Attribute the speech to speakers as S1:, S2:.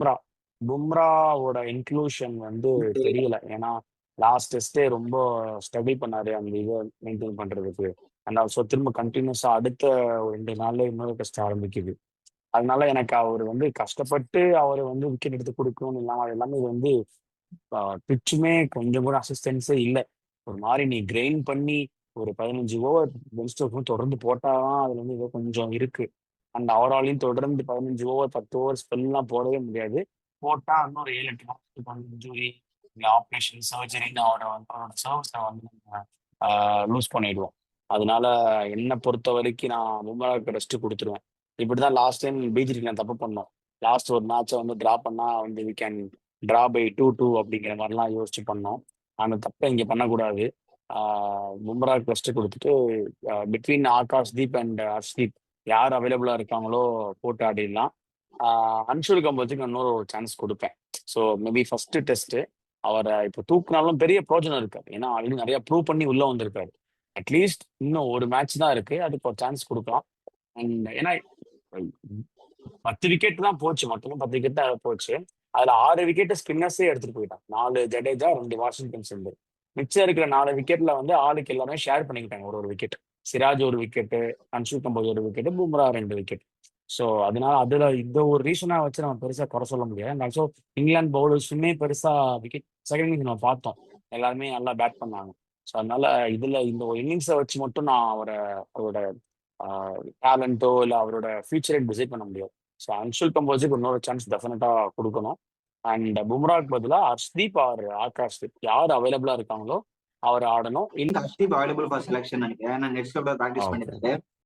S1: Bumrah. பும்ராவோட inclusion வந்து
S2: தெரியல.
S1: தெரியல. ஏன்னா, லாஸ்ட் டெஸ்ட்டே ரொம்ப ஸ்ட்ரகிள் பண்ணாரு அந்த இத மெயின்டெயின் பண்றதுக்கு. அண்ட் ஆல்சோ திரும்ப கன்டினியூஸா அடுத்த 2 நாள்ல இன்னொரு டெஸ்ட் ஆரம்பிக்குது. அதனால எனக்கு அவரு வந்து கஷ்டப்பட்டு அவரு வந்து விக்கெட் எடுத்து குடுக்கணும்னு இல்லாம, அது எல்லாமே இது வந்து பிட்ச்சுமே கொஞ்சம் கூட அசிஸ்டன்ஸே இல்ல. ஒரு மாரி நீ கிரைண்ட் பண்ணி ஒரு 15 ஓவர் பென் ஸ்டோக்ஸும் தொடர்ந்து போட்டா தான் அதுல வந்து ஏதோ கொஞ்சம் இருக்கு. அண்ட் அவராலயும் தொடர்ந்து 15 ஓவர், 10 ஓவர் ஸ்பெல்லாம் போடவே முடியாது. போட்டா இன்னொரு 7, 8 மாசத்துக்கு வந்து இன்ஜுரி, இல்ல ஆப்ரேஷன், சர்ஜரின்னு அவரோட சர்வீஸ வந்து நம்ம லூஸ் பண்ணிடுவோம். அதனால என்ன பொறுத்தவரைக்கும் நான் பும்ராவுக்கு ரெஸ்ட் குடுத்துருவேன். இப்படிதான் லாஸ்ட் டைம் பிஜிடில நான் தப்பு பண்ணோம். லாஸ்ட் ஒரு மேட்ச வந்து டிரா பண்ணா வந்து வி கேன் டிரா பை 2-2 அப்படிங்கிற மாரிலாம் யோசிச்சு பண்ணோம். அந்த தப்ப இங்க பண்ணக்கூடாது. ஆ பும்ராவுக்கு ரெஸ்ட் குடுத்துட்டு பிட்வீன் ஆகாஷ்தீப் அண்ட் ஹர்ஷ்தீப் யார் அவைலபிளா இருக்காங்களோ போட்டு ஆடிடலாம். ஆ அன்ஷுல் கம்போஜுக்கு இன்னொரு ஒரு சான்ஸ் குடுப்பேன். ஸோ மேபி ஃபர்ஸ்ட் டெஸ்ட்டு அவர இப்ப தூக்குனாலும் பெரிய பிரயோஜனம் இருக்காது. ஏன்னா ஆல்ரெடி நெறைய ப்ரூவ் பண்ணி உள்ள வந்திருக்காரு. அட்லீஸ்ட் இன்னும் ஒரு மேட்ச் தான் இருக்கு. அதுக்கு ஒரு சான்ஸ் குடுக்கலாம். அண்ட் ஏன்னா 10 விக்கெட் தான் போச்சு. மொத்தமா 10 விக்கெட் தான் போச்சு. அதுல 6 விக்கெட்ட ஸ்பின்னர்ஸே எடுத்துட்டு போயிட்டான். 4 ஜடேஜா, 2 வாஷிங்டன் சுந்தர். மிச்சம் இருக்கிற 4 விக்கெட்ல வந்து ஆளுக்கு எல்லாமே ஷேர் பண்ணிக்கிட்டாங்க ஒரு விக்கெட். சிராஜ் ஒரு விக்கெட்டு, அன்ஷுல் கம்போஜ் ஒரு விக்கெட்டு, பும்ரா 2 விக்கெட். ஸோ அதனால அதுல இந்த ஒரு ரீசனா வச்சு நம்ம பெருசா குறை சொல்ல முடியாது. அண்ட் ஆல்சோ இங்கிலாந்து பவுலர்ஸுமே பெருசா விக்கெட் செகண்ட் இன்னிங்ஸ் நம்ம பார்த்தோம். எல்லாருமே நல்லா பேட் பண்ணாங்க. ஸோ அதனால இதுல இந்த ஒரு இன்னிங்ஸ வச்சு மட்டும் நான் அவரோட ஆ டேலண்ட்டோ இல்ல அவரோட ஃபியூச்சர டிசைட் பண்ண முடியாது. ஸோ அன்ஷுல் கம்போஜுக்கு இன்னொரு சான்ஸ் டெஃபினட்டா குடுக்கணும். அண்ட் பும்ராவுக்கு பதிலா ஹர்ஷ்தீப் ஆர் ஆகாஷ்தீப் யார் அவைலபிளா இருக்காங்களோ அவர் ஆடணும்.
S2: ஹர்ஷ்தீப் அவைலபிள் ஃபார் செலக்ஷன் நினைக்கிறேன். ஏன்னா நெக்ஸ்ட் பிராக்டிஸ்
S1: ஓகே.
S2: பண்ணிருக்காரு.